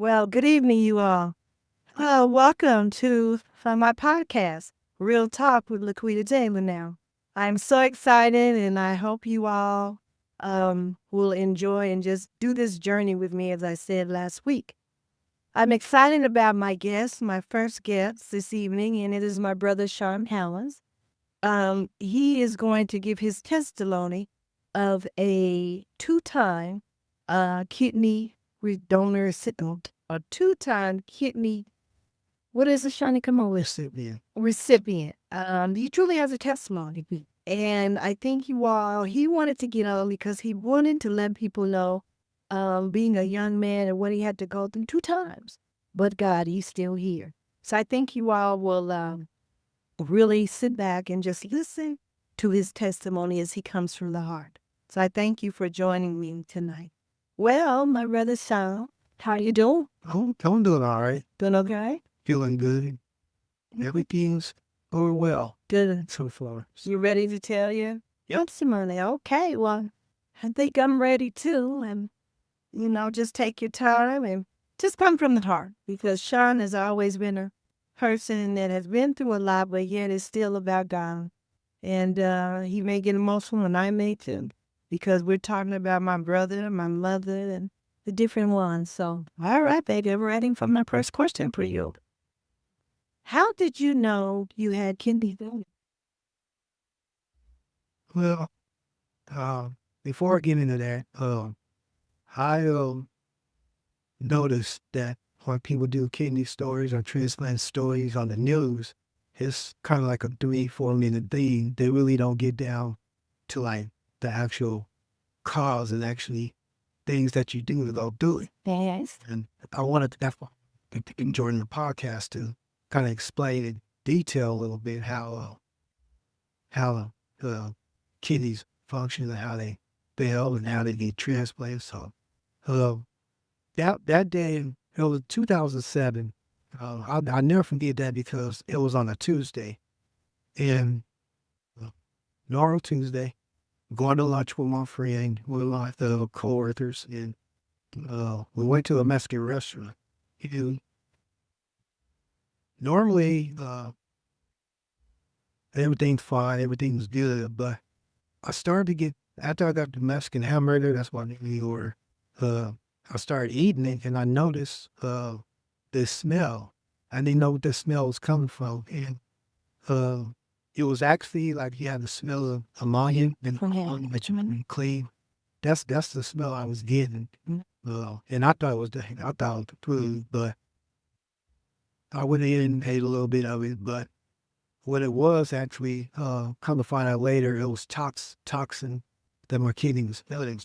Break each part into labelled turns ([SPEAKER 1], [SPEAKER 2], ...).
[SPEAKER 1] Well, good evening, you all. Welcome to my podcast, Real Talk with Lequita Taylor now. I'm so excited, and I hope you all will enjoy and just do this journey with me, as I said last week. I'm excited about my guest, my first guest this evening, and it is my brother, Sean Cowans. He is going to give his testimony of a two-time kidney donor recipient, a two-time kidney, what is it, Shawnee? Come on with
[SPEAKER 2] Recipient.
[SPEAKER 1] recipient. He truly has a testimony. And I think he wanted to get on because he wanted to let people know, being a young man and what he had to go through two times. But God, he's still here. So I think you all will really sit back and just listen to his testimony as he comes from the heart. So I thank you for joining me tonight. Well, my brother Sean, how you doing?
[SPEAKER 2] I'm doing all right.
[SPEAKER 1] Doing okay?
[SPEAKER 2] Feeling good. Everything's going well
[SPEAKER 1] Good.
[SPEAKER 2] so far.
[SPEAKER 1] You ready to tell you?
[SPEAKER 2] Yep.
[SPEAKER 1] Testimony. Okay, well, I think I'm ready too. And, just take your time and just come from the heart because Sean has always been a person that has been through a lot, but yet is still about God. And he may get emotional, and I may too, because we're talking about my brother, my mother, and the different ones. So, all right, baby, I'm ready for my first question for you. How did you know you had kidney failure?
[SPEAKER 2] Well, before I get into that, I noticed that when people do kidney stories or transplant stories on the news, it's kind of like a 3, 4 minute thing. They really don't get down to like the actual cause and actually things that you do to go do it.
[SPEAKER 1] Yes.
[SPEAKER 2] And I wanted to, that's why I join the podcast to kind of explain in detail a little bit how kidneys function and how they fail and how they get transplanted. So uh, that day, it was 2007. I'll never forget that because it was on a Tuesday. And uh, normal Tuesday, going to lunch with my friend, with my coworkers, and we went to a Mexican restaurant. And normally, everything's fine, everything's good, but I started to get, after I got the Mexican hamburger, that's what we ordered, I started eating it and I noticed this smell. I didn't know what the smell was coming from. And it was actually like you had the smell of ammonia and ammonia that you didn't clean. That's the smell I was getting. And I thought it was the food, but I went in and ate a little bit of it. But what it was actually, come to find out later, it was toxin that my kidney was filling.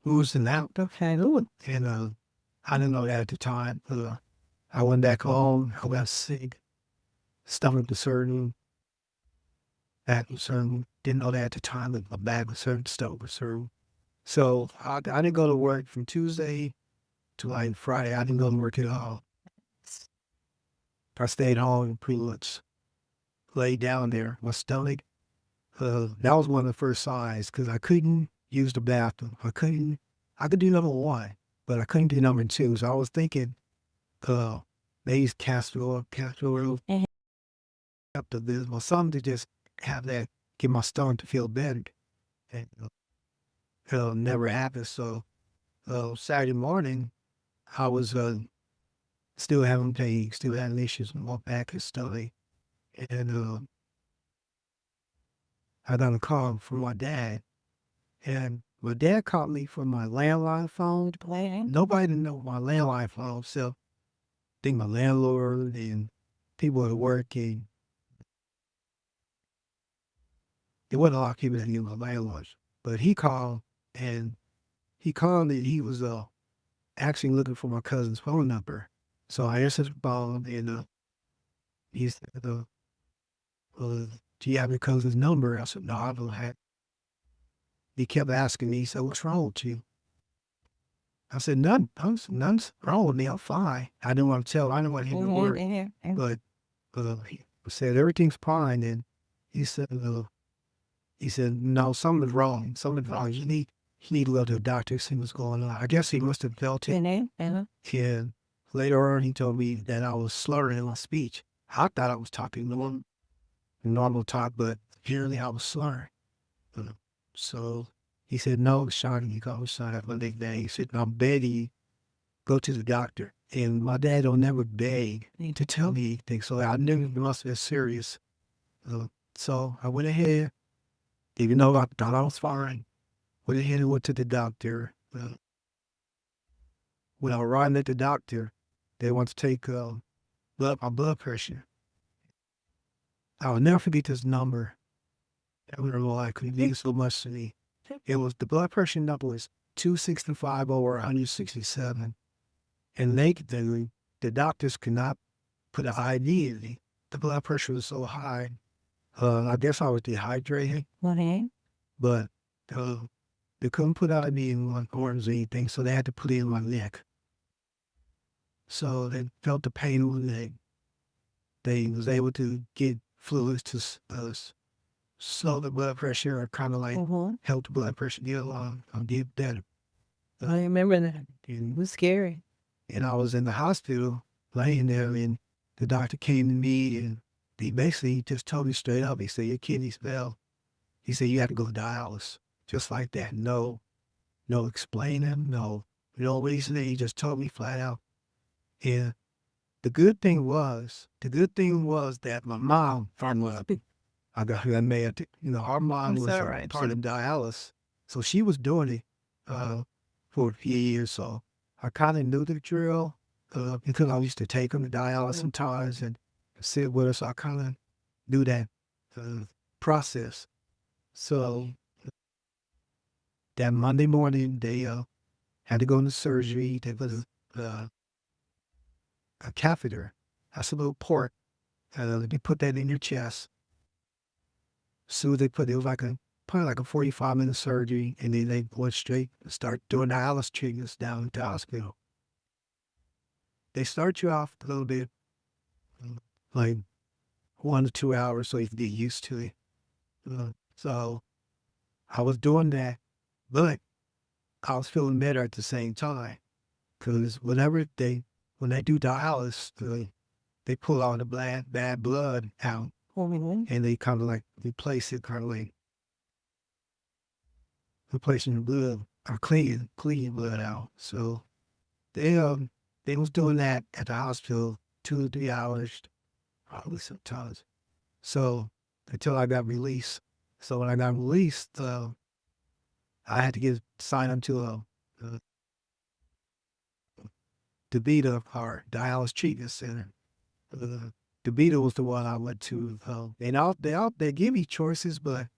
[SPEAKER 2] Losing out.
[SPEAKER 1] Okay.
[SPEAKER 2] And I didn't know that at the time. I went back home. I got sick. Stomach was hurting. Back was hurting. Didn't know that at the time. But my back was hurting. Stomach was hurting. So I didn't go to work from Tuesday to like Friday. I didn't go to work at all. I stayed home and pretty much laid down there. My stomach, that was one of the first signs because I couldn't use the bathroom. I could do number one, but I couldn't do number two. So I was thinking, maybe it's castor oil, up to this or something to just have that, get my stomach to feel better. And it'll never happen. So Saturday morning, I was still having pain, still having issues with my back and stomach. And I got a call from my dad. And my dad called me from my landline phone. Nobody didn't know my landline phone, so I think my landlord and people at work, and there wasn't a lot of people that knew my landlord. But he called and he was actually looking for my cousin's phone number. So I answered the phone and he said, do you have your cousin's number? I said, no, I don't have. He kept asking me, so what's wrong with you? I said, none's wrong with me. I'm fine. I didn't want to tell. I didn't want him to worry. But he said, everything's fine. And he said, no, something's wrong. Something's wrong. he needed to go to the doctor to see what's going on. I guess he must have felt it.
[SPEAKER 1] Uh-huh.
[SPEAKER 2] And later on, he told me that I was slurring in my speech. I thought I was talking normal talk, but apparently I was slurring. So he said, "No, Shawn, you go, Shawn, one day." He said, "I'm begging you, go to the doctor." And my dad don't never beg to tell me anything, so I knew it must be serious. So I went ahead, even though I thought I was fine, went ahead and went to the doctor. When I arrived at the doctor, they want to take my blood pressure. I'll never forget this number. I don't know why it could mean so much to me. It was the blood pressure number was 265 over 167. And the doctors could not put an IV in me. The blood pressure was so high. I guess I was dehydrated, but they couldn't put IV in my arms or anything, so they had to put it in my neck. So they felt the pain in my neck. They was able to get fluids to slow the blood pressure or kind of like help the blood pressure get along and get better.
[SPEAKER 1] I remember that. It was scary.
[SPEAKER 2] And I was in the hospital laying there, and the doctor came to me, and he basically just told me straight up. He said, "Your kidneys failed." He said, "You have to go to dialysis." Just like that. No explaining, no reason. He just told me flat out. And the good thing was that my mom, I got her mad. Our mom was part of dialysis. So she was doing it for a few years. So I kind of knew the drill because I used to take them to dialysis sometimes and sit with her. So I kind of knew that process. So that Monday morning, they had to go into surgery. They put a catheter. That's a little port. They put that in your chest. So they put it was probably like a 45-minute surgery, and then they went straight and start doing dialysis treatments down at the hospital. They start you off a little bit, like 1 to 2 hours, so you can get used to it. So I was doing that, but I was feeling better at the same time because when they do dialysis, they pull all the bad blood out, and they kind of like replace it, kind of like replacing the blood or cleaning blood out. So they was doing that at the hospital 2 to 3 hours, probably sometimes. So until I got released. So when I got released, I had to get signed up to a DaVita or dialysis treatment center. DaVita was the one I went to. They give me choices, but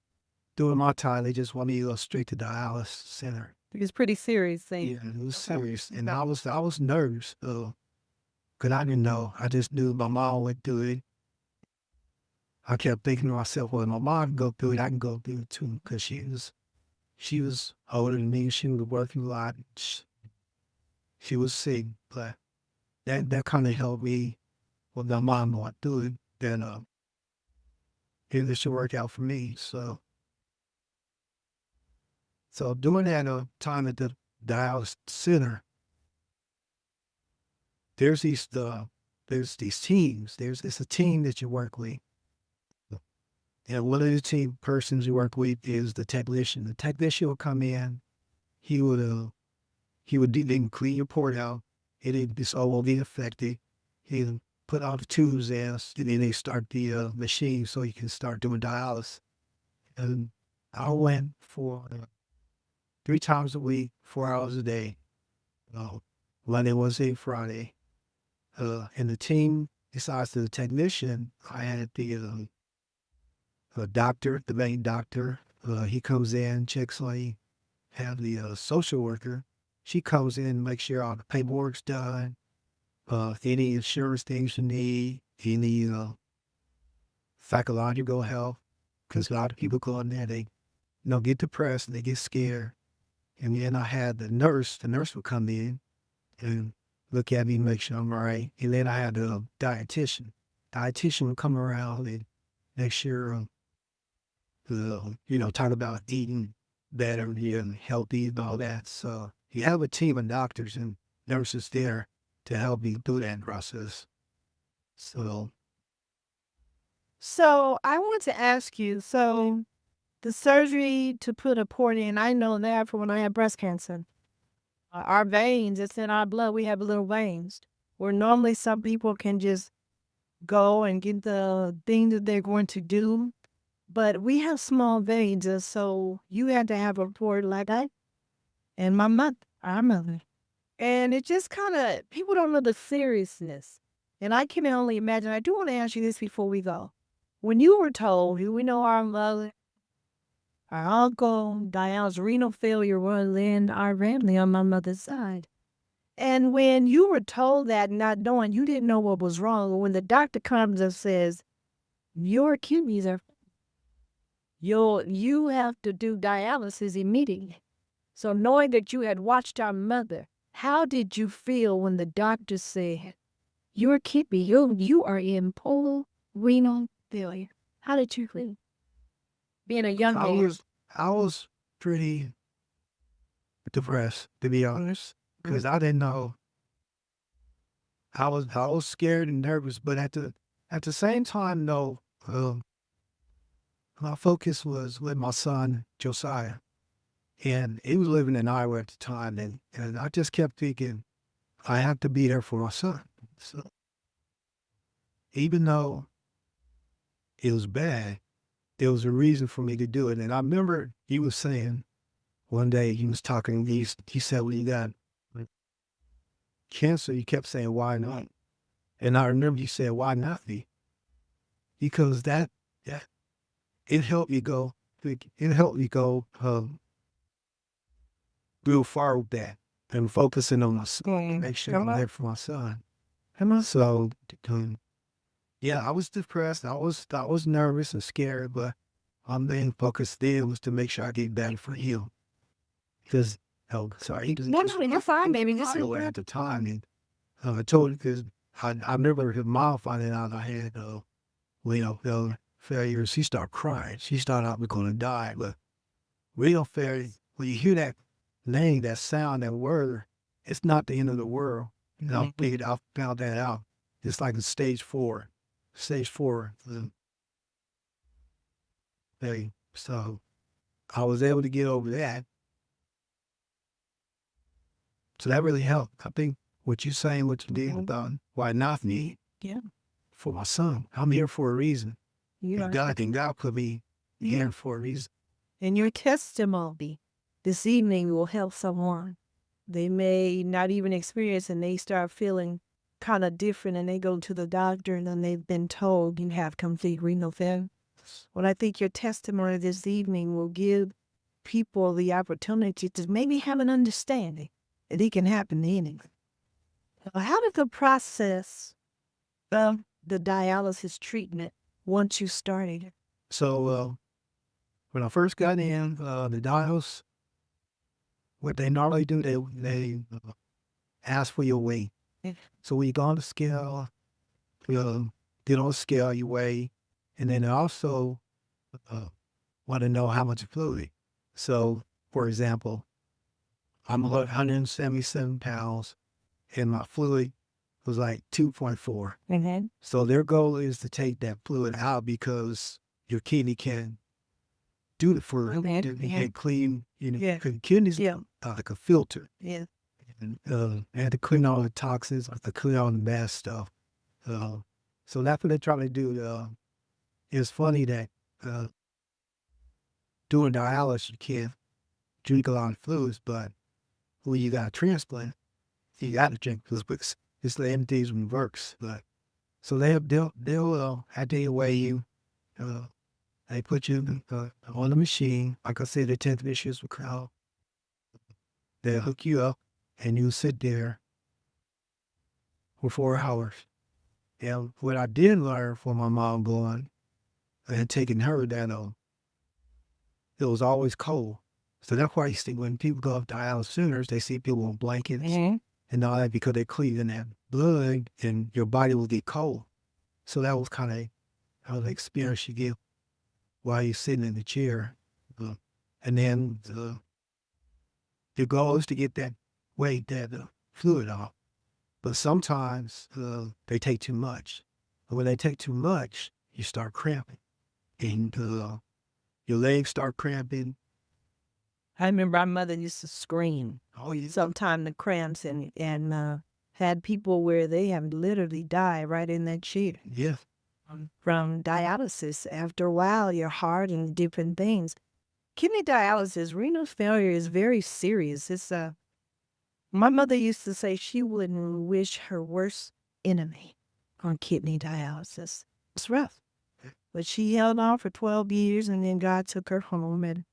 [SPEAKER 2] during my time, they just want me to go straight to dialysis center.
[SPEAKER 1] It was pretty serious thing.
[SPEAKER 2] Yeah, it was serious, and I was nervous, because I didn't know. I just knew my mom went through it. I kept thinking to myself, well, my mom can go through it, I can go through it too, because she was older than me. She was working a lot. She was sick, but that kind of helped me when my mom went through it. Then it should work out for me. So during that time at the dialysis center, there's these teams. It's a team that you work with. And one of the team persons you work with is the technician. The technician will come in. He would then clean your port out. This all won't be affected. He'll put all the tubes in, and then they start the machine so you can start doing dialysis. And I went for 3 times a week, 4 hours a day. Monday, Wednesday, Friday. And the team, besides the technician, I had the doctor, the main doctor. He comes in, checks on you. Have the social worker. She comes in and makes sure all the paperwork's done. Any insurance things you need, any psychological help, because a lot of people go in there, they get depressed and they get scared. And then I had the nurse would come in and look at me and make sure I'm all right. And then I had the dietitian. Dietitian would come around and make sure, talk about eating better and healthy and all that. So you have a team of doctors and nurses there to help you through that process. So
[SPEAKER 1] So I want to ask you, so the surgery to put a port in, I know that from when I had breast cancer. Our veins, it's in our blood. We have little veins where normally some people can just go and get the thing that they're going to do. But we have small veins, and so you had to have a port like that. And my mother, our mother. And it just kind of, people don't know the seriousness. And I can only imagine. I do want to ask you this before we go. When you were told, we know our mother, our uncle, Diane's renal failure was in our family on my mother's side. And when you were told that, not knowing, you didn't know what was wrong. When the doctor comes and says, your kidneys are, you have to do dialysis immediately. So knowing that you had watched our mother, how did you feel when the doctor said, your kidney, you are in total renal failure? How did you feel? Being a young
[SPEAKER 2] I
[SPEAKER 1] man.
[SPEAKER 2] was pretty depressed, to be honest, because I didn't know. I was scared and nervous, but at the same time, though, my focus was with my son Josiah, and he was living in Iowa at the time, and I just kept thinking I have to be there for my son. So even though it was bad, there was a reason for me to do it. And I remember he was saying one day he was talking. He said, "When you got cancer," he kept saying, "Why not?" And I remember he said, "Why not me?" Because that it helped me go. It helped me go real far with that and focusing on my son, make sure I'm there for my son. So, yeah, I was depressed. I was nervous and scared, but my main focus then was to make sure I get better for him. Because, oh, sorry, he doesn't.
[SPEAKER 1] No, no, you're fine, baby. This is
[SPEAKER 2] At the time, and I told him because I remember his mom finding out I had renal failure. She started crying. She thought I was going to die. But renal failure, when you hear that name, that sound, that word, it's not the end of the world. I found that out. It's like a stage 4. Stage 4 failure. So I was able to get over that. So that really helped. I think what you're saying, what you did about why not me?
[SPEAKER 1] Yeah.
[SPEAKER 2] For my son. I'm here for a reason.
[SPEAKER 1] You
[SPEAKER 2] And God put me here for a reason.
[SPEAKER 1] And your testimony this evening will help someone. They may not even experience and they start feeling kind of different and they go to the doctor and then they've been told you have complete renal failure. Well, I think your testimony this evening will give people the opportunity to maybe have an understanding that it can happen to anyone. How did the process of the dialysis treatment once you started?
[SPEAKER 2] So when I first got in, the dials, what they normally do, they ask for your weight.
[SPEAKER 1] Yeah.
[SPEAKER 2] So when you go on the scale, get on the scale, you weigh, and then they also want to know how much fluid. So, for example, I'm 177 pounds, and my fluid was like 2.4.
[SPEAKER 1] Mm-hmm.
[SPEAKER 2] So their goal is to take that fluid out because your kidney can do the fluid.
[SPEAKER 1] Okay.
[SPEAKER 2] It can clean,
[SPEAKER 1] Yeah.
[SPEAKER 2] kidneys
[SPEAKER 1] Yeah.
[SPEAKER 2] like a filter.
[SPEAKER 1] Yeah.
[SPEAKER 2] And had to clean all the toxins, to clean all the bad stuff. So that's what they're trying to do. It's funny that doing dialysis, you can't drink a lot of fluids, but when you got a transplant, you got to drink fluids. It's the empties and works. But so they'll have to weigh you. They put you on the machine. Like I said, the 10th issues with crowd. They'll hook you up, and you sit there for 4 hours. And what I did learn from my mom going and taking her that it was always cold. So that's why you see when people go up to dialysis centers, they see people on blankets and all that because they're cleaning that blood and your body will get cold. So that was kind of how the experience you get while you're sitting in the chair And then the goal is to get that weight, that fluid off. But sometimes they take too much. And when they take too much, you start cramping. And your legs start cramping.
[SPEAKER 1] I remember our mother used to scream
[SPEAKER 2] Oh, yeah.
[SPEAKER 1] sometime the cramps and had people where they have literally died right in that chair
[SPEAKER 2] Yeah.
[SPEAKER 1] from dialysis. After a while, your heart and different things. Kidney dialysis, renal failure is very serious. It's my mother used to say she wouldn't wish her worst enemy on kidney dialysis. It's rough. But she held on for 12 years and then God took her home. And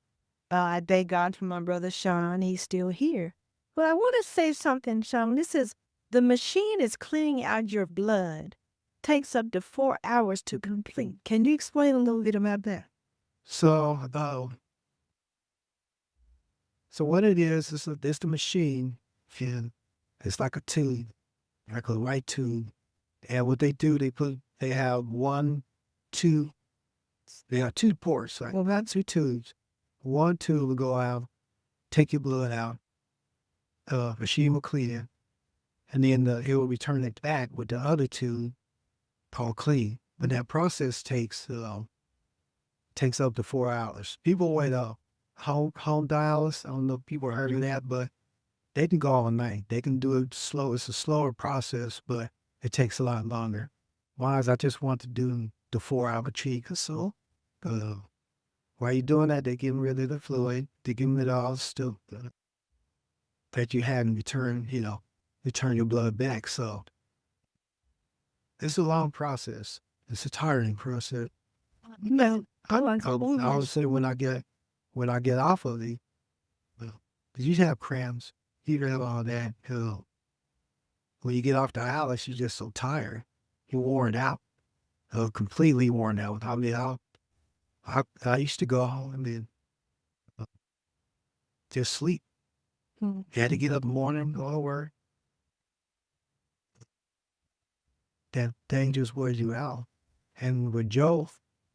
[SPEAKER 1] I thank God for my brother Shawn. He's still here. But I want to say something, Shawn. This is the machine is cleaning out your blood. Takes up to 4 hours to complete. Can you explain a little bit about that?
[SPEAKER 2] So what it is it's the machine. And it's like a tube, like a white tube. And what they do, they have they have two ports, like not two tubes. One tube will go out, take your blood out, machine will clean, and then it will return it back with the other tube called clean. But that process takes up to 4 hours. People wait up home dialysis. I don't know if people heard of that, but they can go all night. They can do it slow. It's a slower process, but it takes a lot longer. Why? I just want to do the 4-hour cheek or so. While you're doing that, they're getting rid of the fluid. They're getting rid of all the stuff that you had in return, return your blood back. So it's a long process. It's a tiring process.
[SPEAKER 1] No,
[SPEAKER 2] I would say when I get off of it, because you have cramps, you have all that. When you get off the dialysis, you're just so tired. You're worn out, completely worn out. I mean, I used to go home and then just sleep. You had to get up in the morning, go to work. That thing just wears you out. And when Joe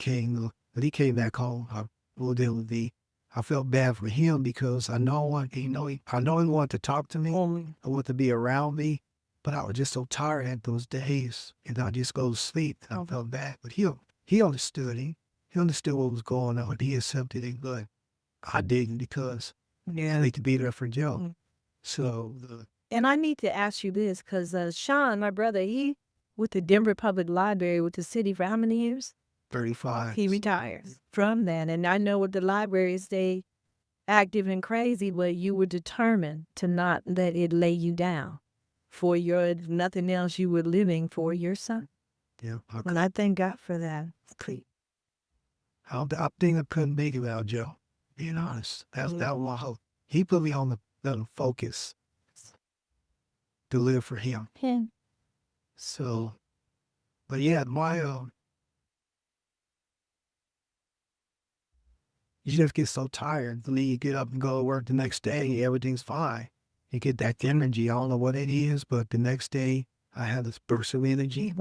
[SPEAKER 2] when he came back home, I felt bad for him because I know he wanted to talk to me, I wanted to be around me, but I was just so tired at those days, and I just go to sleep. And I felt bad, but he understood. He understood what was going on. He accepted it, but I didn't because I need to be there for Joe. So,
[SPEAKER 1] and I need to ask you this because Shawn, my brother, he with the Denver Public Library with the city for how many years?
[SPEAKER 2] 35.
[SPEAKER 1] He retires from that. And I know with the libraries, they active and crazy, but you were determined to not let it lay you down for your, nothing else, you were living for your son.
[SPEAKER 2] Yeah.
[SPEAKER 1] And I thank God for that.
[SPEAKER 2] I think I couldn't make it without Joe. Being honest, that was my hope. He put me on the focus to live for him. So, but yeah, you just get so tired. Then you get up and go to work the next day, everything's fine. You get that energy. I don't know what it is, but the next day I have this burst of energy.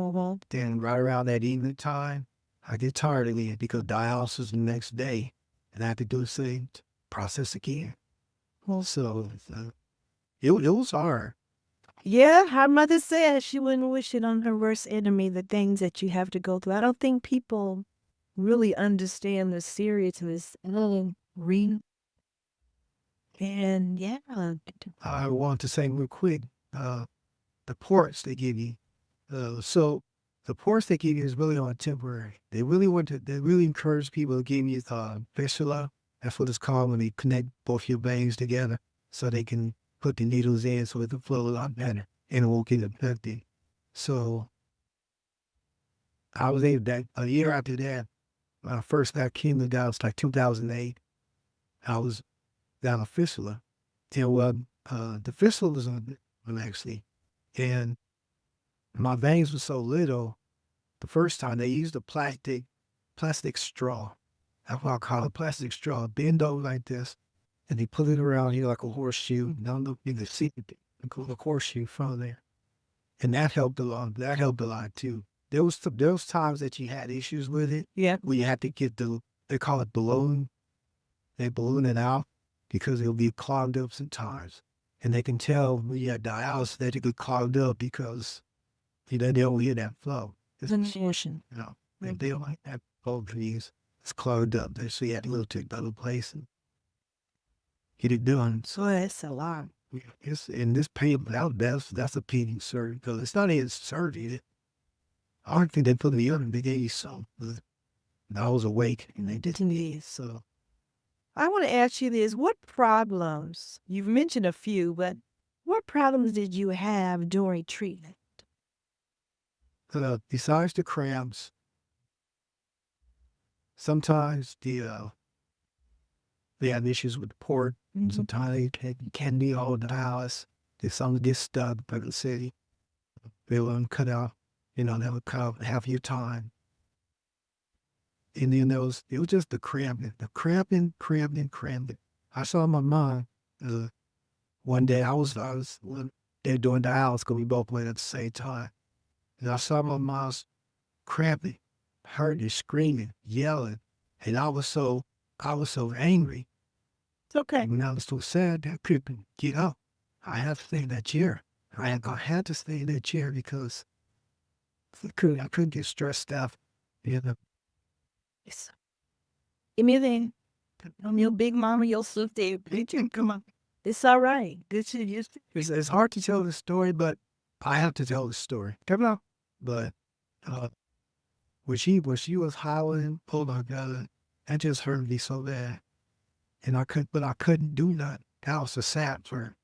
[SPEAKER 2] Then right around that evening time, I get tired again because dialysis the next day, and I have to do the same process again. So it was hard.
[SPEAKER 1] Yeah, her mother said she wouldn't wish it on her worst enemy, the things that you have to go through. I don't think people really understand the seriousness of renal. And yeah.
[SPEAKER 2] I want to say real quick, the ports they give you. So the ports they give you is really on temporary. They really encourage people to give you fistula. That's what it's called when they connect both your veins together so they can put the needles in so it can flow a lot better and it won't get infected. So I was able that a year after that, when I first got chemo, that was like 2008. I was down a fistula. The fistula was on actually, and my veins were so little. The first time they used a plastic straw. That's what I call it, plastic straw. Bend over like this, and they put it around here like a horseshoe. And I don't know if you can see it, a horseshoe from there, and that helped a lot. That helped a lot too. There was times that you had issues with it.
[SPEAKER 1] Yeah.
[SPEAKER 2] Where you had to get they call it balloon. they balloon it out because it'll be clogged up sometimes. And they can tell when you have dialysis that it could clogged up because they don't hear that flow. It's,
[SPEAKER 1] Emotion.
[SPEAKER 2] you know, if they don't like that flow trees, it's clogged up. They see that little to another place and get it done. So
[SPEAKER 1] So that's a lot.
[SPEAKER 2] it's in this pain, that's a pain surgery because it's not even surgery. I don't think they put me on. They gave you some. And I was awake and they did me. So
[SPEAKER 1] I want to ask you this. What problems, you've mentioned a few, but what problems did you have during treatment?
[SPEAKER 2] besides the cramps, sometimes they have issues with the port.
[SPEAKER 1] Mhm.
[SPEAKER 2] Sometimes they can't be all the house. If something gets stuck by the city, they will cut out, they will cut out half your time. And then it was just the cramping. I saw my mom one day. I was when they're doing the house because we both went at the same time. And I saw my mom's cramping, hurting, screaming, yelling, and I was so angry.
[SPEAKER 1] It's okay.
[SPEAKER 2] And I was so sad that I couldn't get up. I had to stay in that chair. I had to stay in that chair because I couldn't get stressed out. You know,
[SPEAKER 1] It's, give me that. I'm your big mama, your sister. Come on. It's all right. This is just.
[SPEAKER 2] it's hard to tell the story, but I have to tell the story. Come on. But when she was howling, oh my God, that just hurt me so bad. And I couldn't do nothing. That was the sad part.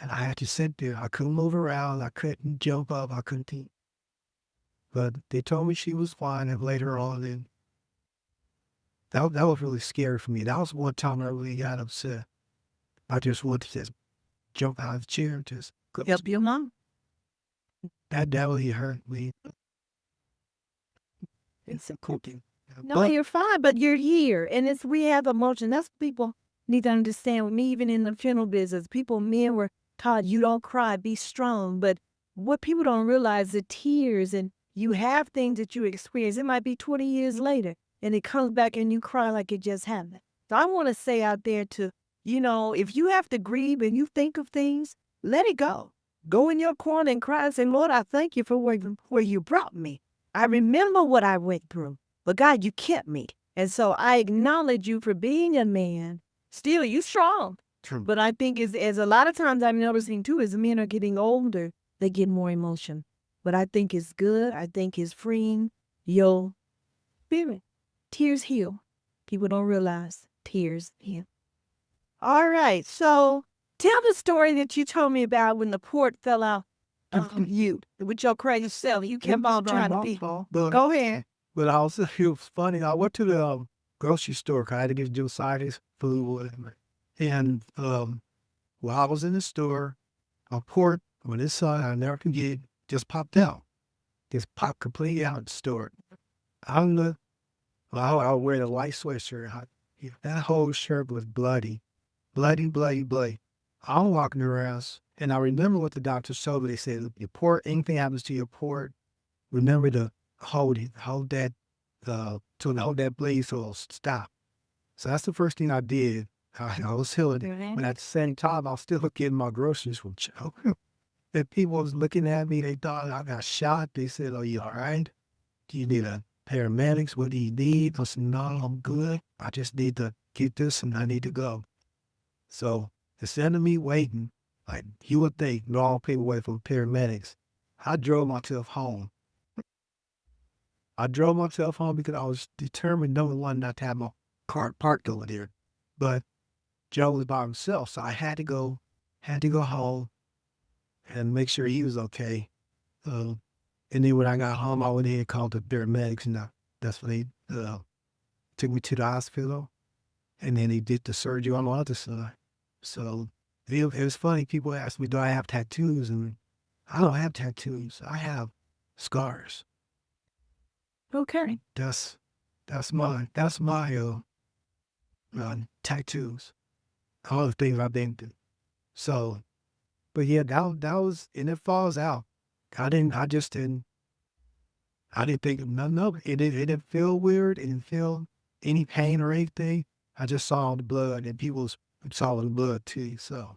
[SPEAKER 2] And I had to sit there. I couldn't move around. I couldn't jump up. I couldn't eat. But they told me she was fine. And later on, and that was really scary for me. That was one time I really got upset. I just wanted to just jump out of the chair and just go.
[SPEAKER 1] Help your mom.
[SPEAKER 2] That really hurt me.
[SPEAKER 1] It's a cooking. No,
[SPEAKER 2] But
[SPEAKER 1] you're fine, but you're here. And it's we have emotion. That's what people need to understand. With me, even in the funeral business, men were taught you don't cry, be strong. But what people don't realize the tears and you have things that you experience. It might be 20 years later and it comes back and you cry like it just happened. So I want to say out there to, if you have to grieve and you think of things, let it go. Go in your corner and cry and say, Lord, I thank you for where you brought me. I remember what I went through. But God, you kept me. And so I acknowledge you for being a man. Still, you strong.
[SPEAKER 2] True.
[SPEAKER 1] But I think as a lot of times I'm noticing too, as men are getting older, they get more emotion. But I think it's good. I think it's freeing your spirit. Tears heal. People don't realize tears heal. All right. So tell the story that you told me about when the port fell out of you with your crazy self. You kept on trying to be. Go ahead.
[SPEAKER 2] But also, it was funny. I went to the grocery store 'cause I had to get Josiah's food, whatever. And while I was in the store, a port on this side, I never forget, just popped out. Just popped completely out of the store. I don't know. Well, I was wearing a white sweatshirt. That whole shirt was bloody. Bloody. I'm walking around, and I remember what the doctor told me. They said, if your port, anything happens to your port, remember to hold that bleed so it'll stop. So that's the first thing I did. I was healing it. But at the same time, I was still getting my groceries from Joe. And people was looking at me, they thought I got shot. They said, "Oh, you all right? Do you need a paramedics? What do you need?" I said, "No, I'm good. I just need to get this and I need to go." So instead of me waiting, like you would think, long people wait for paramedics, I drove myself home. Because I was determined, number one, not to have my car parked over there. But Joe was by himself, so I had to go home and make sure he was okay. And then when I got home, I went in and called the paramedics, and that's when they took me to the hospital. And then they did the surgery on the other side. So it was funny. People ask me, do I have tattoos? And I don't have tattoos. I have scars.
[SPEAKER 1] Okay.
[SPEAKER 2] That's my tattoos. All the things I've been through. So, but yeah, that was, and it falls out. I didn't think of nothing of it. It didn't feel weird. It didn't feel any pain or anything. I just saw the blood, and people saw the blood too. So,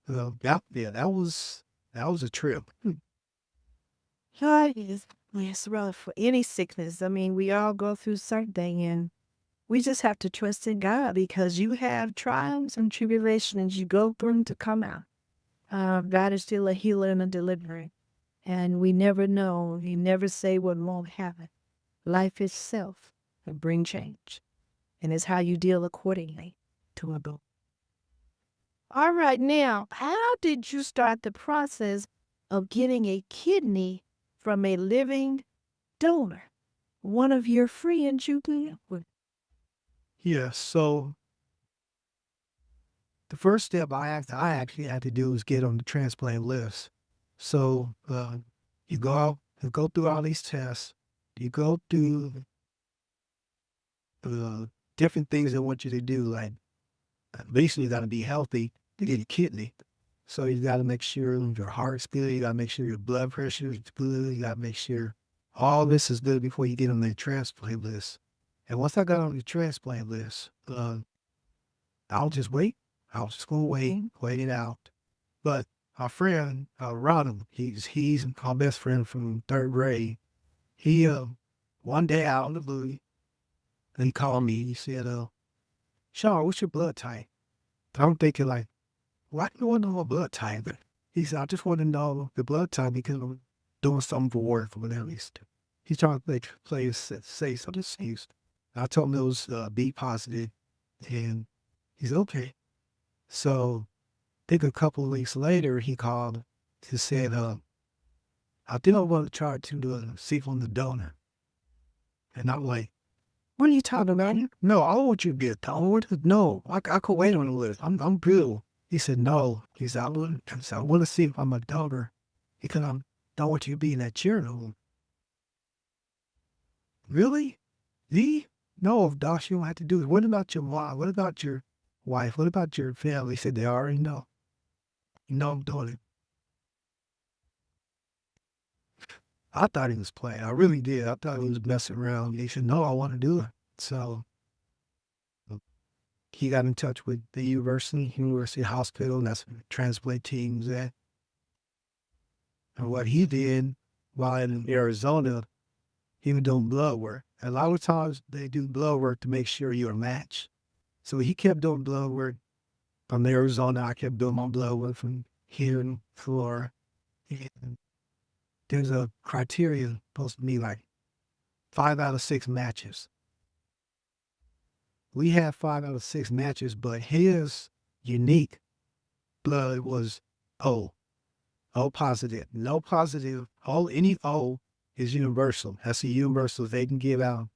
[SPEAKER 2] yeah, that was a trip.
[SPEAKER 1] God is it's rough for any sickness. I mean, we all go through something, and we just have to trust in God because you have trials and tribulations you go through to come out. God is still a healer and a deliverer, and we never know. He never say what won't happen. Life itself will bring change, and it's how you deal accordingly to it. All right, now, how did you start the process of getting a kidney from a living donor? One of your friends you live with.
[SPEAKER 2] Yeah. So the first step I actually had to do was get on the transplant list. So you go out, you go through all these tests, you go through different things they want you to do. Like basically, you got to be healthy to get a kidney. So you got to make sure your heart's good. You got to make sure your blood pressure is good. You got to make sure all this is good before you get on the transplant list. And once I got on the transplant list, I'll just wait. I was just gonna wait it out. But our friend, Rodham, he's my best friend from third grade. He one day out in the blue, he called me. He said, "Shawn, what's your blood type?" I'm thinking like, why do you want to know my blood type? But he said, "I just want to know the blood type because I'm doing something for work or whatever." He's trying to say something. I told him it was B positive, and he's okay. So I think a couple of weeks later, he called to said, I think I want to try to see from the donor. And I'm like, what are you talking about? No, I don't want you to be a donor. No, I could wait on the list. I'm good. He said, no. He said, I want to see if I'm a donor because I don't want you to be in that journal. Really? Me? No, Dosh, you don't have to do it. What about your mom? What about your wife? What about your family? He said, they already know. You know I'm doing it. I thought he was playing. I really did. I thought he was messing around. He said, no, I want to do it. So he got in touch with the University Hospital, and that's where the transplant team's at. And what he did while in Arizona, he was doing blood work. A lot of times they do blood work to make sure you're a match. So he kept doing blood work from Arizona. I kept doing my blood work from here in Florida. And there's a criteria supposed to be like 5 out of 6 matches. We had 5 out of 6 matches, but his unique blood was O, O positive. No positive, any O is universal. That's a universal. They can give out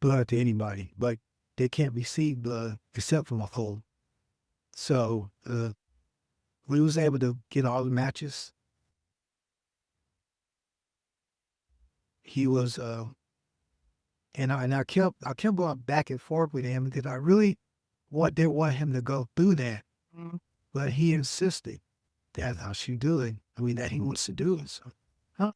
[SPEAKER 2] blood to anybody, but they can't receive blood except from a O. So we was able to get all the matches. He was, and I kept going back and forth with him because I really didn't want him to go through that, but he insisted. That's how she do it. I mean, that he wants to do it. So, huh?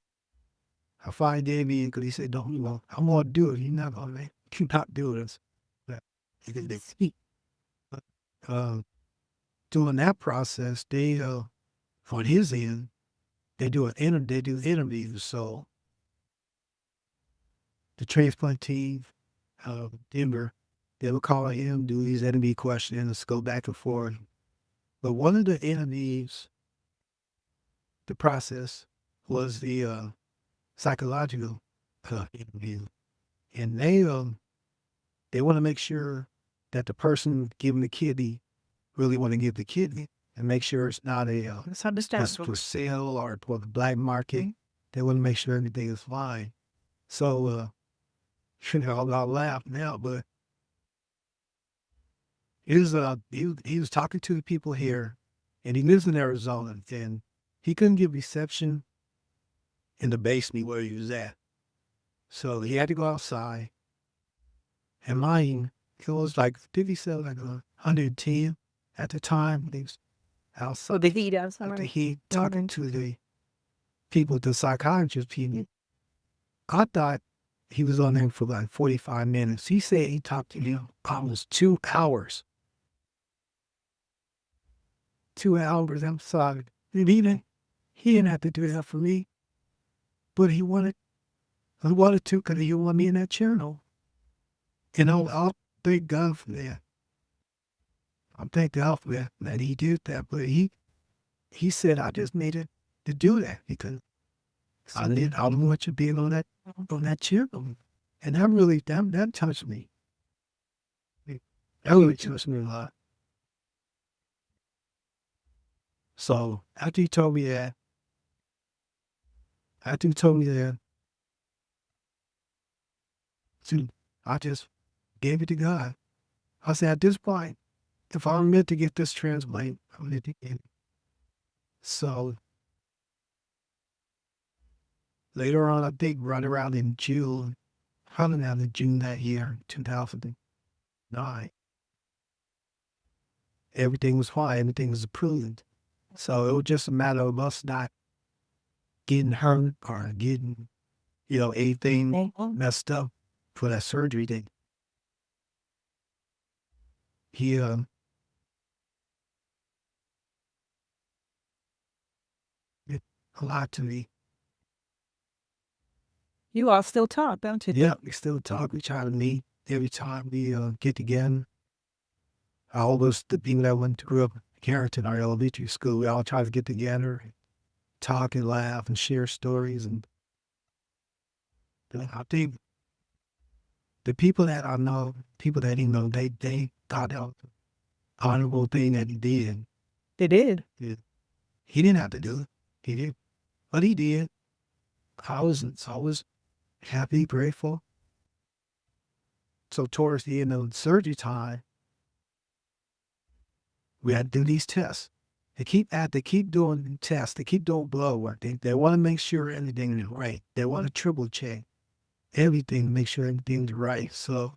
[SPEAKER 2] I finally gave in because he said, "No, you won't. I'm gonna do it. You're not gonna make you not do this." But he did it. But, during that process, they on his end, they do interviews. So the transplant team, Denver, they would call him, do these interview questions, go back and forth. But one of the interviews, the process was the psychological interview, and they want to make sure that the person giving the kidney really want to give the kidney and make sure it's not
[SPEAKER 1] It's understandable.
[SPEAKER 2] for sale or for the black market. They want to make sure everything is fine. So I'll laugh now, but he was talking to the people here, and he lives in Arizona, and he couldn't get reception in the basement where he was at. So he had to go outside. And mine, it was like, did he sell like 110 at the time? He was outside.
[SPEAKER 1] The heat outside.
[SPEAKER 2] The heat, talking to the people, the psychiatrist people. I thought He was on there for like 45 minutes. He said he talked to him almost 2 hours. 2 hours, I'm sorry. And he didn't have to do that for me, but I wanted to because he wanted me in that channel. And I'll thank God for that. I thank God for that he did that. But he said I just needed to do that because I don't want you being on that channel. And that touched me. That really touched me a lot. So after he told me that, so I just gave it to God. I said, at this point, if I'm meant to get this transplant, I'm meant to get it. So later on, I think right around in June, probably around in June that year, 2009, everything was fine. Everything was approved. So it was just a matter of us not getting hurt or getting, anything messed up for that surgery that he, it a lot to me.
[SPEAKER 1] You all still talk, don't you?
[SPEAKER 2] Yeah, we still talk. We try to meet every time we get together. All of us, the people that grew up in Carrollton, our elementary school, we all try to get together, talk and laugh and share stories. And I think the people that I know, people that he know, they thought that was an honorable thing that he did.
[SPEAKER 1] They did.
[SPEAKER 2] He didn't have to do it. He did, but he did. I was happy, grateful. So towards the end of the surgery time, we had to do these tests. They keep doing tests. They keep doing blood work. They want to make sure everything is right. They want to triple check everything to make sure everything's right. So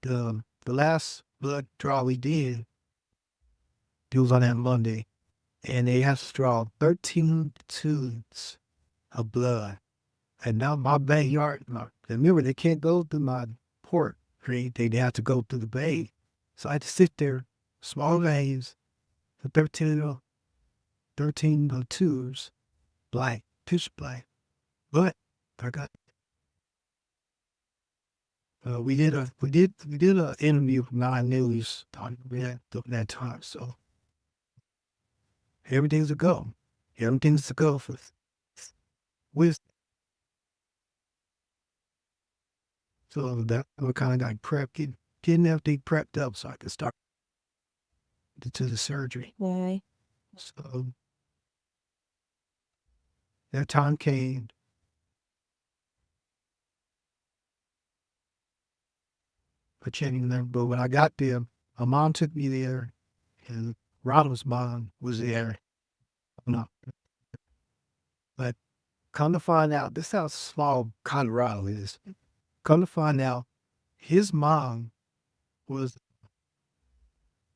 [SPEAKER 2] the last blood draw we did, it was on that Monday, and they had to draw 13 tubes of blood. And now my backyard, remember they can't go through my port. They have to go through the bay. So I had to sit there, small veins, for 13 tubes, black, pitch black. But I got we did a interview from 9 News on that time. So everything's a go. Everything's a go for with. So that we kind of got prepped, getting everything prepped up so I could start to the surgery.
[SPEAKER 1] Why?
[SPEAKER 2] So that time came. I can't even remember, but when I got there, my mom took me there, and Ronald's mom was there. No, but come to find out, this is how small Colorado is. Come to find out, his mom was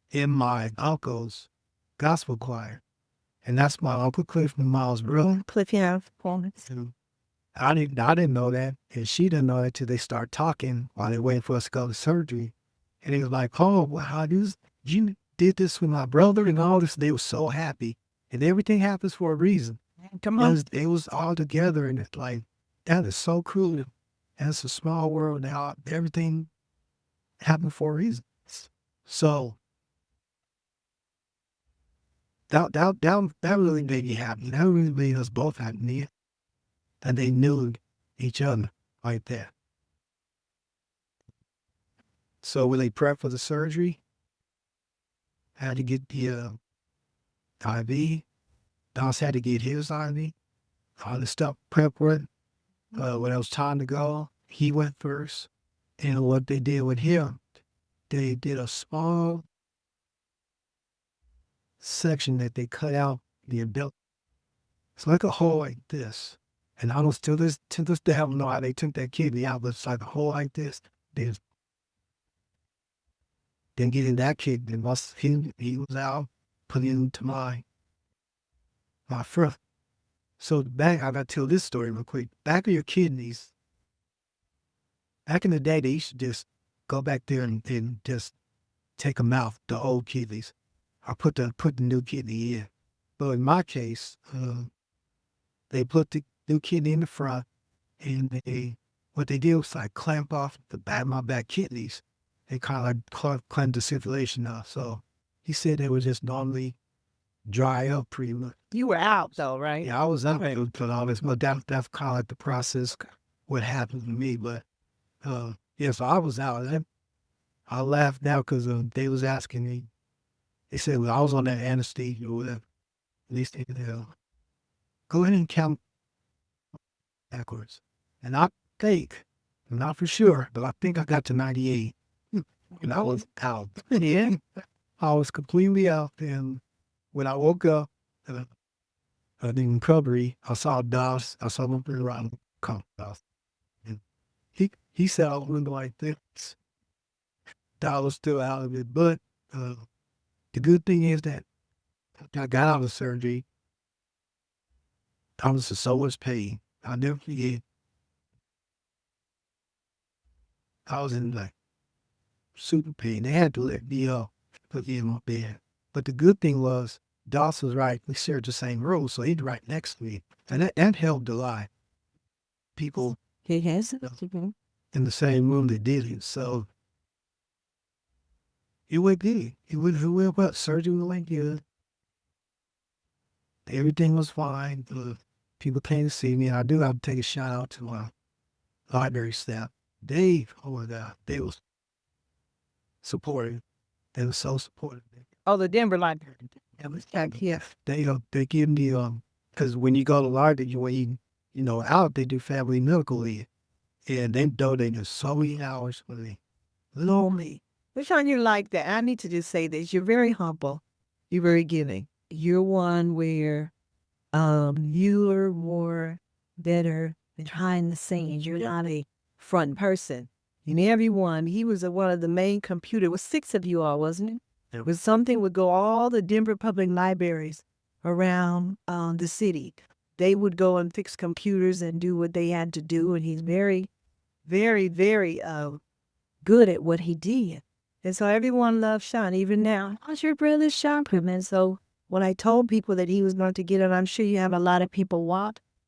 [SPEAKER 2] in my uncle's gospel choir, and that's my Uncle Cliff and Miles' brother.
[SPEAKER 1] Cliff, yeah, performance.
[SPEAKER 2] And I didn't know that, and she didn't know that till they start talking while they're waiting for us to go to surgery. And he was like, "Oh, wow, you did this with my brother and all this." They were so happy, and everything happens for a reason.
[SPEAKER 1] Come on.
[SPEAKER 2] It was all together, and it's like, that is so cool. That's a small world now. Everything happened for a reason. So that really made me happy. That really made us both happy. That they knew each other like that. So when they prepped for the surgery, I had to get the IV. Dallas had to get his IV. All the stuff prepped with. When it was time to go, he went first. And what they did with him, they did a small section that they cut out the umbilical. It's like a hole like this. And I don't to this day I don't know how they took that kidney out, but it's like a hole like this. Then getting that kidney, once he was out, put it into my front. So I gotta tell this story real quick. Back of your kidneys, back in the day, they used to just go back there and just take them out, the old kidneys. I put the new kidney in. But in my case, they put the new kidney in the front, and what they did was like clamp off my back kidneys. They kind of like clamp the circulation off. So he said they would just normally dry up pretty much.
[SPEAKER 1] You were out though, right?
[SPEAKER 2] Yeah, I was out there with all this, but that's kind of like the process, what happened to me. But yeah, so I was out. I laughed now because they was asking me. They said, well, I was on that anesthesia or whatever. At least they go ahead and count backwards. And I think, not for sure, but I think I got to 98. And I was out. Yeah. I was completely out. And when I woke up in recovery, I saw Doss. I saw him around Doss. And he said I was like this. Doss was still out of it. But the good thing is that I got out of surgery. I was in so much pain. I'll never forget. I was in like super pain. They had to let me up, put me in my bed. But the good thing was, Doss was right. We shared the same room, so he'd right next to me. And that helped a lot. People
[SPEAKER 1] He has it.
[SPEAKER 2] in the same room that did it. So it went good. It went well. Surgery went good. Everything was fine. People came to see me. And I do have to take a shout out to my library staff. Dave, oh my God, they was supportive. They were so supportive.
[SPEAKER 1] Oh, the Denver Library.
[SPEAKER 2] Yeah, they give me because when you go to library, when you out, they do family medical leave, and they donated so many hours for me. Lonely.
[SPEAKER 1] Which one you like that? I need to just say this. You're very humble. You're very giving. You're one where you're more better behind the scenes. You're not a front person. And everyone, he was one of the main computer. It was 6 of you all, wasn't it? It was something would go all the Denver public libraries around the city. They would go and fix computers and do what they had to do. And he's very, very, very good at what he did. And so everyone loved Shawn. Even now, how's your brother Shawn? And so when I told people that he was going to get it, I'm sure you have a lot of people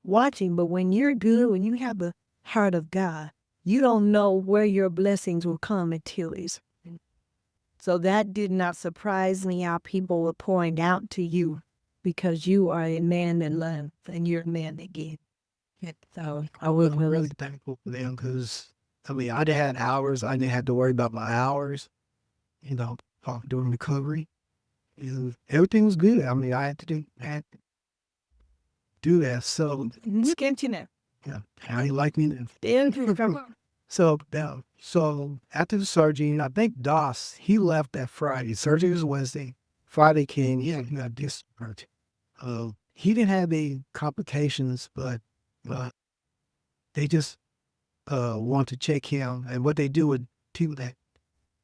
[SPEAKER 1] watching. But when you're good, when you have the heart of God, you don't know where your blessings will come until it's. So that did not surprise me how people were pouring out to you because you are a man that loves and you're a man that gives. So I was
[SPEAKER 2] really thankful for them because, I had hours. I didn't have to worry about my hours, during recovery. Everything was good. I had to do that. So, yeah, how you like me then? So after the surgery, I think Doss, he left that Friday. Surgery was Wednesday. Friday came, he got discharged. He didn't have any complications, but they just want to check him. And what they do with people that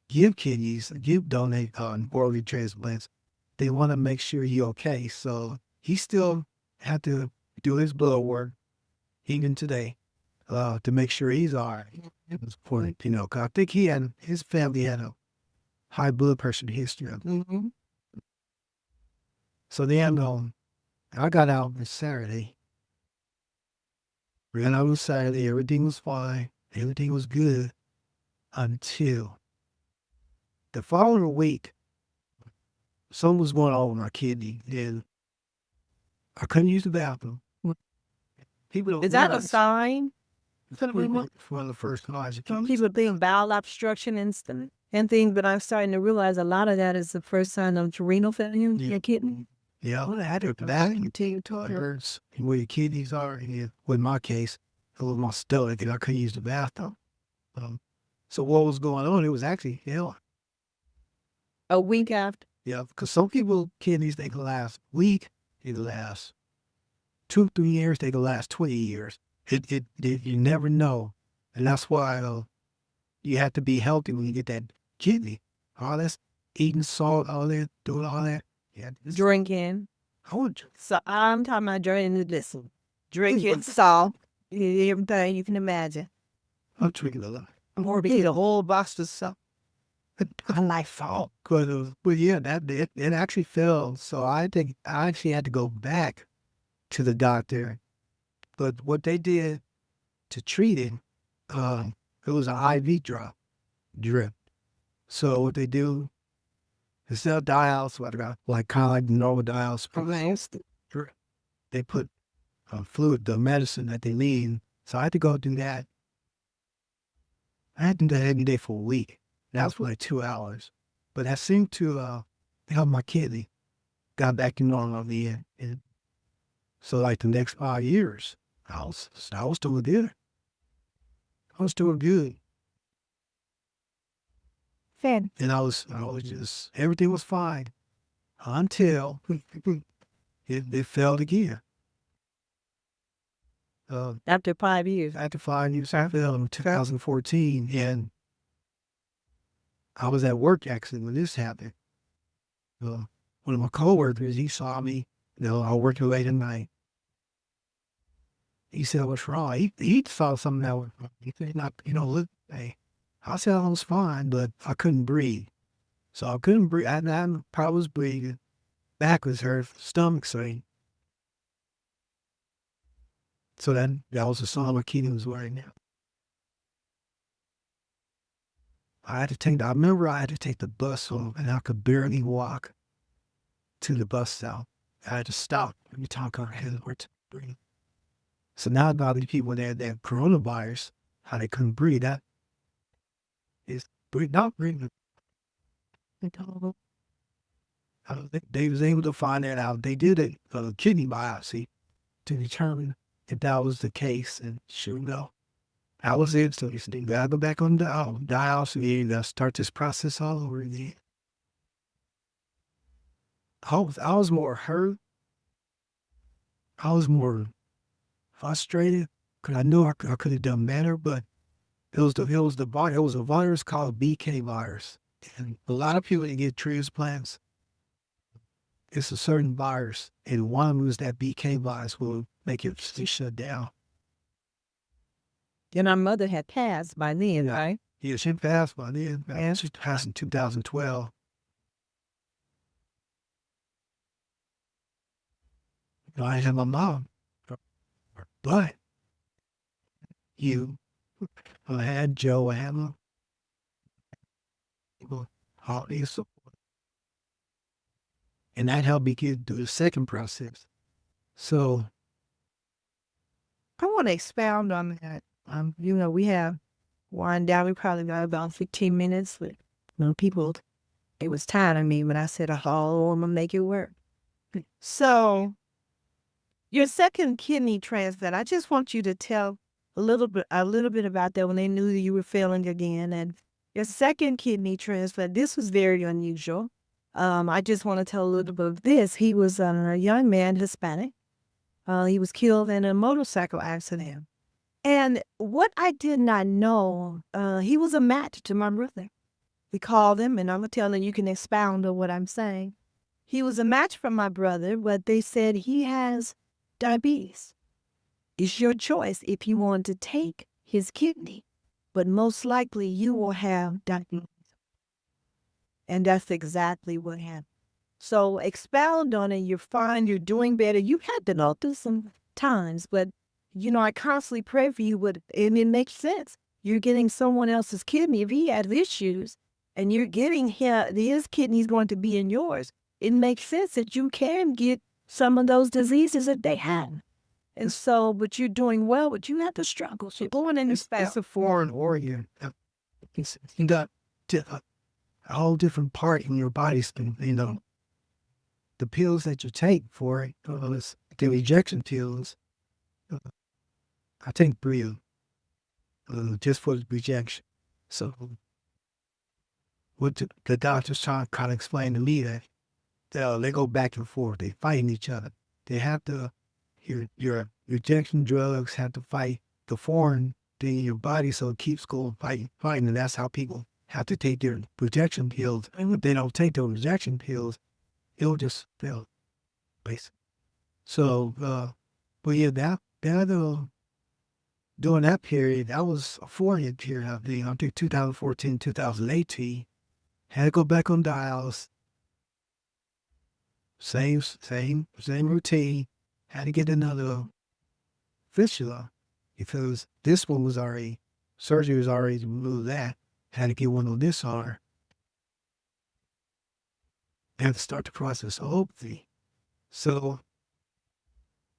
[SPEAKER 2] give kidneys, donate organ transplants, they want to make sure you're okay. So he still had to do his blood work, even today, to make sure he's all right. It was important, because I think his family had a high blood pressure history. So then I got out on Saturday. Ran out on Saturday, everything was fine, everything was good until the following week, something was going on with my kidney, and I couldn't use the bathroom. People don't
[SPEAKER 1] Is that a
[SPEAKER 2] realize-
[SPEAKER 1] sign?
[SPEAKER 2] It's one of the first signs.
[SPEAKER 1] Some people think bowel obstruction and things, but I'm starting to realize a lot of that is the first sign of renal failure in your kidney.
[SPEAKER 2] Yeah, I had it that it hurts where your kidneys are. And with my case, it was my stomach, and I couldn't use the bathroom. So what was going on? It was actually
[SPEAKER 1] A week after.
[SPEAKER 2] Yeah, because some people kidneys they can last a week, they can last 2-3 years, they can last 20 years. You never know, and that's why you have to be healthy when you get that kidney. All that's eating salt, all that, doing all that. Yeah,
[SPEAKER 1] Drinking. So I'm talking about drinking. Listen, drinking salt, everything you can imagine.
[SPEAKER 2] I'm drinking a lot.
[SPEAKER 1] Or be a whole box of stuff.
[SPEAKER 2] I like fall. But yeah, it actually fell. So I actually had to go back to the doctor. But what they did to treat it, it was an IV drip. So what they do, instead of dialysis, like kind of like normal dialysis, drip, they put fluid, the medicine that they need. So I had to go do that. I had to do that every day for a week. That was for like 2 hours. But that seemed to help my kidney. Got back to normal again. And so like the next 5 years, I was doing good. I was doing good.
[SPEAKER 1] Fan.
[SPEAKER 2] And I was just, everything was fine until it failed again.
[SPEAKER 1] After 5 years.
[SPEAKER 2] After 5 years, I failed in 2014. And I was at work actually when this happened. One of my coworkers, he saw me, I was working late at night. He said, "What's wrong?" He saw something that was wrong. He said, "Not, look, hey." I said I was fine, but I couldn't breathe. So I couldn't breathe. I probably was breathing. Back was hurt, stomach swing. So that was the song my kidney was wearing now. I remember I had to take the bus home and I could barely walk to the bus stop. I had to stop every time I had to breathe. So now about these people that had coronavirus, how they couldn't breathe, that is not breathing. They was able to find that out. They did a kidney biopsy to determine if that was the case, and sure enough, that was it. So you gotta go back on dialysis. You gotta start this process all over again. I was more hurt. I was more frustrated because I knew I could have done better, but it was a virus called BK virus, and a lot of people that get transplants, it's a certain virus, and one of them is that BK virus will make it shut down.
[SPEAKER 1] And our mother had passed by then,
[SPEAKER 2] Yeah.
[SPEAKER 1] right?
[SPEAKER 2] Yeah, she passed by then. She passed in 2012. I had my mom, but I had Joe, I had my people, all these support, and that helped me get through the second process. So
[SPEAKER 1] I want to expound on that. We have wind down. We probably got about 15 minutes. But, people, it was tired of me, but I said, "Oh, I'm gonna make it work." So, your second kidney transplant. I just want you to tell a little bit about that when they knew that you were failing again, and your second kidney transplant. This was very unusual. I just want to tell a little bit of this. He was a young man, Hispanic. He was killed in a motorcycle accident. And what I did not know, he was a match to my brother. We called him, and I'm going to tell him you can expound on what I'm saying. He was a match for my brother, but they said he has diabetes. It's your choice if you want to take his kidney, but most likely you will have diabetes. And that's exactly what happened. So expound on it. You're fine. You're doing better. You had to know this some times, but I constantly pray for you. And it makes sense. You're getting someone else's kidney. If he had issues, and you're getting his kidney's going to be in yours, it makes sense that you can get some of those diseases that they have. And so, but you're doing well, but you have to struggle. So going in this
[SPEAKER 2] it's a foreign organ. You got a whole different part in your body. The pills that you take for it, the rejection pills. I take 3 just for the rejection. So what the doctors trying to kind of explain to me that they go back and forth. They fighting each other. They have to, your rejection drugs have to fight the foreign thing in your body, so it keeps going fighting. And that's how people have to take their rejection pills. And if they don't take those rejection pills, it'll just fail, basically. So, but yeah, during that period, that was a 4-year period, I think, until 2014, 2018. Had to go back on dialysis. Same routine. Had to get another fistula because this one was already, surgery was already to remove that. Had to get one on this arm. Had to start the process of opening. So,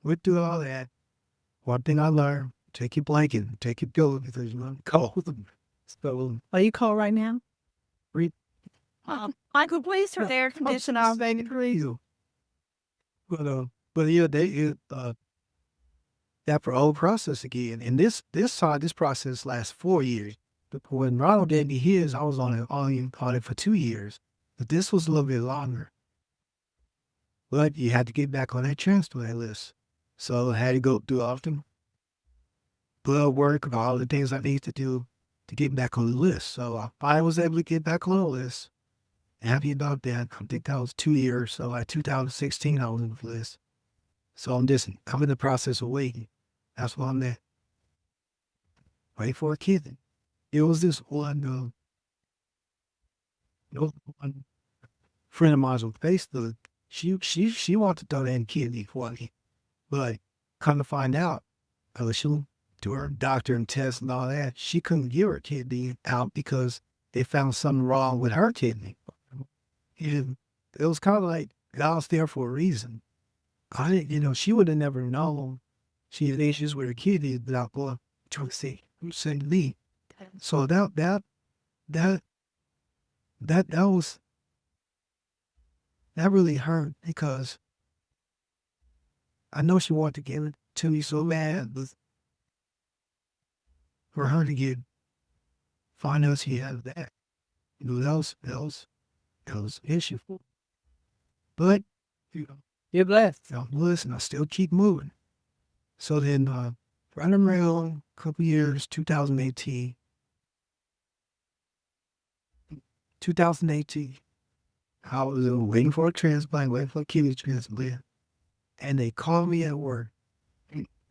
[SPEAKER 2] went through all that. One thing I learned, take your blanket, take your pillow because you're cold. So,
[SPEAKER 1] Are you cold right now?
[SPEAKER 2] breathe.
[SPEAKER 1] Michael, please turn the air conditioner off, baby.
[SPEAKER 2] Breathe. But yeah, that whole process again. And this process lasts 4 years. But when Ronald gave me his, I was on it for 2 years. But this was a little bit longer. But you had to get back on that transplant list. So I had to go through often blood work and all the things I need to do to get back on the list. So I was able to get back on the list. Happy about that. I think that was 2 years. So like 2016, I was on the list. So I'm in the process of waiting. That's why I'm there. Wait for a kid. It was this one, one friend of mine on Facebook. She wanted to donate a kidney for me, but come to find out, she do her doctor and tests and all that. She couldn't give her kidney out because they found something wrong with her kidney. It was kind of like God was there for a reason. I didn't, she would have never known she had issues with her kidneys without going to see me. So that really hurt because I know she wanted to give it to me so bad, but for her to find out she had that, that was an issue. But
[SPEAKER 1] You're blessed.
[SPEAKER 2] listen, I still keep moving. So then, right around a couple years, 2018, I was waiting for a transplant, waiting for a kidney transplant, and they called me at work.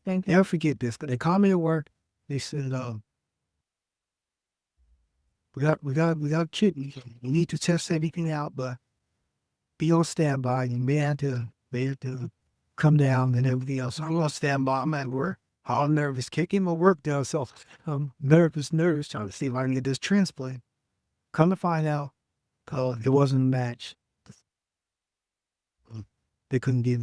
[SPEAKER 2] Never forget this, but they called me at work. They said, we got kidney. We need to test everything out, but be on standby. You may have to come down and everything else. I'm on standby. I'm at work. All nervous, kicking my work down. So I'm nervous, trying to see if I can get this transplant. Come to find out, it wasn't a match. They couldn't get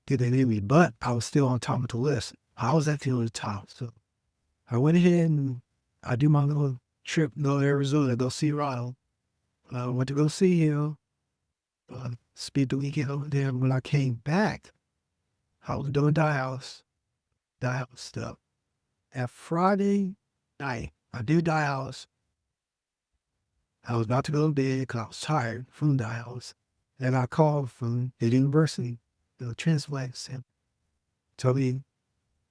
[SPEAKER 2] it in me, but I was still on top of the list. I was at the top. So I went ahead and I do my little trip to Arizona to go see Ronald. I went to go see him. Spent the weekend over there. When I came back, I was doing dialysis stuff. At Friday night, I did dialysis. I was about to go to bed because I was tired from dialysis. And I called from the university, the transplant center, told me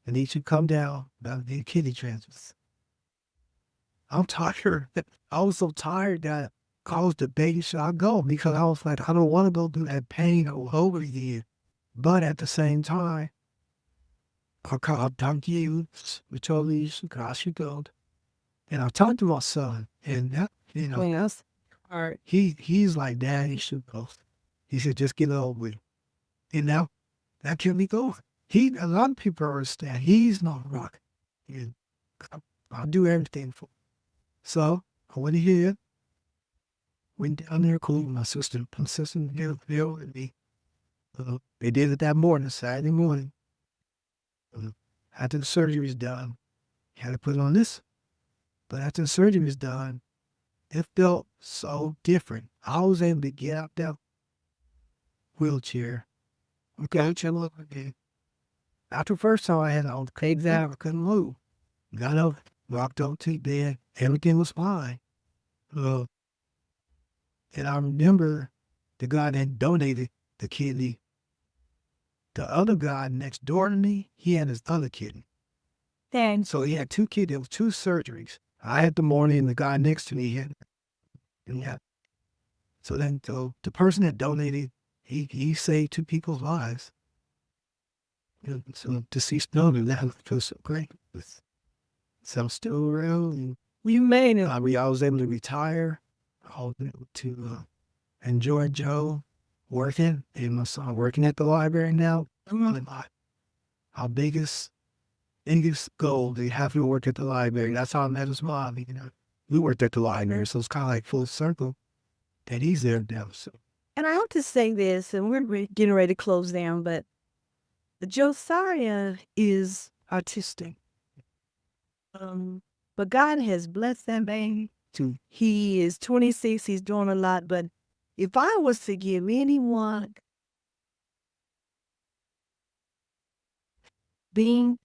[SPEAKER 2] I need you to come down about the kidney transplants. I'm tired. I was so tired that I was debating should I go because I was like, I don't want to go through that pain over again. But at the same time, I talked to you, we told me I should go. And I talked to my son, and that,
[SPEAKER 1] Yes.
[SPEAKER 2] he's like, Dad, you should go. He said, just get it over with. And now, that kept me going. A lot of people understand, he's not rock. And I'll do everything for him. So, I went ahead, went down there, cool with my sister. My sister there with me. They did it that morning, Saturday morning. After the surgery was done, had to put it on this. But after the surgery was done, it felt so different. I was able to get out that wheelchair. Okay, chill again. After the first time I had all the caves out, I couldn't move. Got up, walked up to the bed, everything was fine. And I remember the guy that donated the kidney. The other guy next door to me, he had his other kidney.
[SPEAKER 1] Thanks.
[SPEAKER 2] So he had 2 kidneys, there was 2 surgeries. I had the morning and the guy next to me had. Yeah. So then the person that donated, he saved 2 people's lives. So deceased donor, that was so great. So I'm still around. And
[SPEAKER 1] You made it.
[SPEAKER 2] I was able to retire. I was able to enjoy Joe working and my son working at the library now. Really our biggest goal to have to work at the library. That's how I met his mom. We worked at the library, so it's kind of like full circle that he's there now. So
[SPEAKER 1] And I have to say this, and we're getting ready to close down, but Josiah is artistic. But God has blessed that baby. He is 26. He's doing a lot. But if I was to give anyone being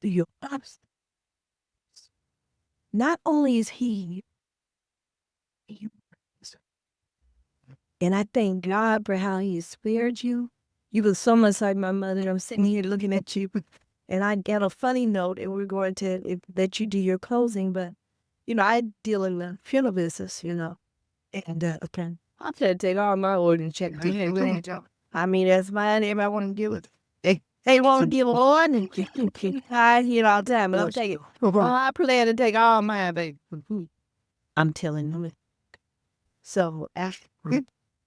[SPEAKER 1] your pops, not only is he, and I thank God for how he spared you. You was so much like my mother. I'm sitting here looking at you, and I got a funny note, and we're going to let you do your closing. But, I deal in the funeral business, and okay. I'm trying to take all my orders and check. I mean, that's mine. Everybody want to give it. They want to give one, and I hear it all the time, but I'm taking. I plan to take all mine, baby. I'm telling them. So,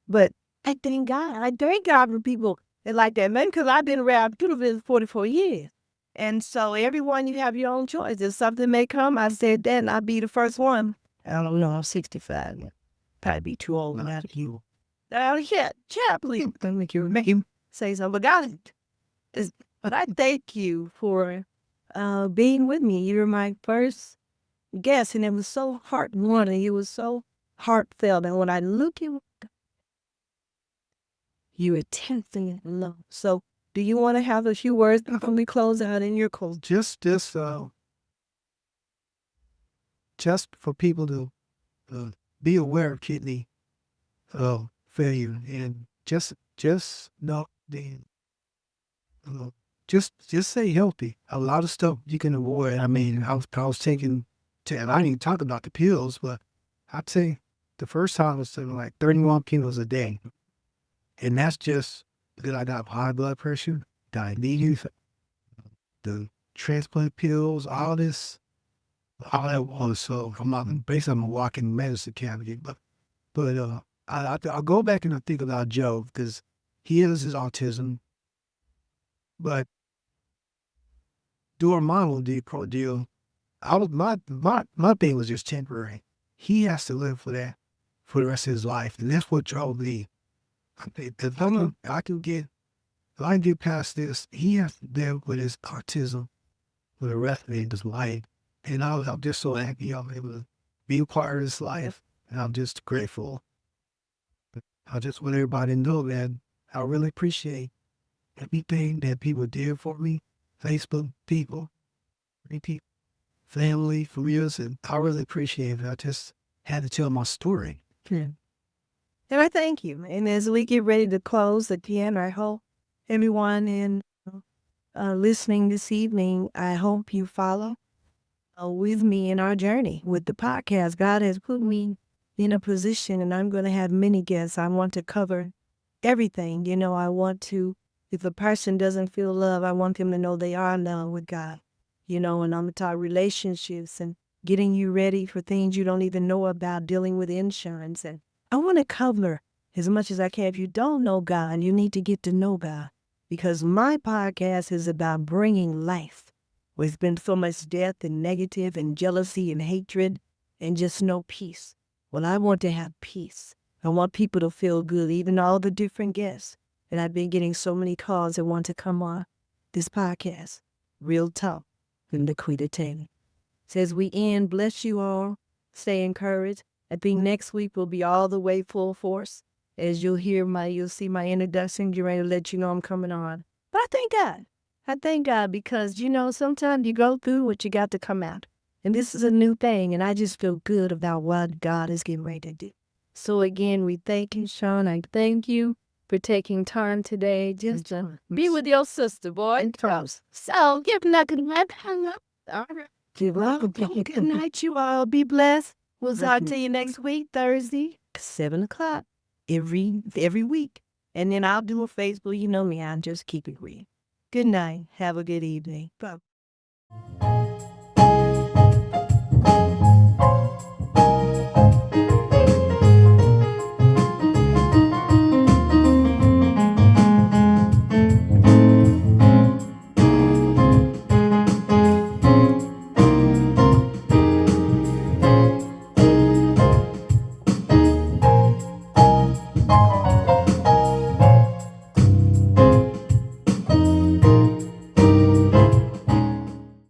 [SPEAKER 1] but I thank God. I thank God for people that like that, man, because I've been around funeral business 44 years. And so everyone, you have your own choice. If something may come, I said that, and I'll be the first one. I don't know, I'm 65. Probably be too old now to you. Yeah, please. Make you say something. But God, but I thank you for being with me. You were my first guest, and it was so heartwarming. It was so heartfelt. And when I look at you, intensely in love. So, do you want to have a few words before we close out in your close?
[SPEAKER 2] just for people to be aware of kidney failure and just know the just stay healthy. A lot of stuff you can avoid. I mean, I was taking, and I didn't even talk about the pills, but I'd say the first time I was taking like 31 pills a day. And that's just because I got high blood pressure, diabetes, the transplant pills, all that was. So basically I'm a walking medicine cabinet. But I'll go back and I think about Joe because he has his autism. But during my little deal, my thing was just temporary. He has to live for that for the rest of his life, and that's what drove me. If I can get past this, he has to live with his autism for the rest of his life. And I'm just so happy I'm able to be a part of his life, and I'm just grateful. I just want everybody to know that I really appreciate everything that people did for me. Facebook people, family, friends, and I really appreciate it. I just had to tell my story.
[SPEAKER 1] Yeah. And I thank you. And as we get ready to close again, I hope everyone in listening this evening, I hope you follow with me in our journey with the podcast. God has put me in a position, and I'm going to have many guests. I want to cover everything. I want to, if a person doesn't feel love, I want them to know they are in love with God. And I'm going to talk relationships and getting you ready for things you don't even know about, dealing with insurance. And I want to cover as much as I can. If you don't know God, you need to get to know God, because my podcast is about bringing life. There's been so much death and negative and jealousy and hatred and just no peace. Well, I want to have peace. I want people to feel good, even all the different guests. And I've been getting so many calls that want to come on this podcast. Real Talk with Lequita Taylor. Says we end, bless you all. Stay encouraged. I think next week will be all the way full force. As you'll see my introduction, get ready to let you know I'm coming on. But I thank God. I thank God because, sometimes you go through what you got to come out. And this is a new thing, and I just feel good about what God is getting ready to do. So again, we thank you, Shawn. I thank you for taking time today just to be with your sister, boy. So, give nothing but hang up. All right. Good night, you all. Be blessed. We'll talk to you next week, Thursday, 7 o'clock, every week. And then I'll do a Facebook. You know me, I'll just keep it real. Good night. Have a good evening. Bye.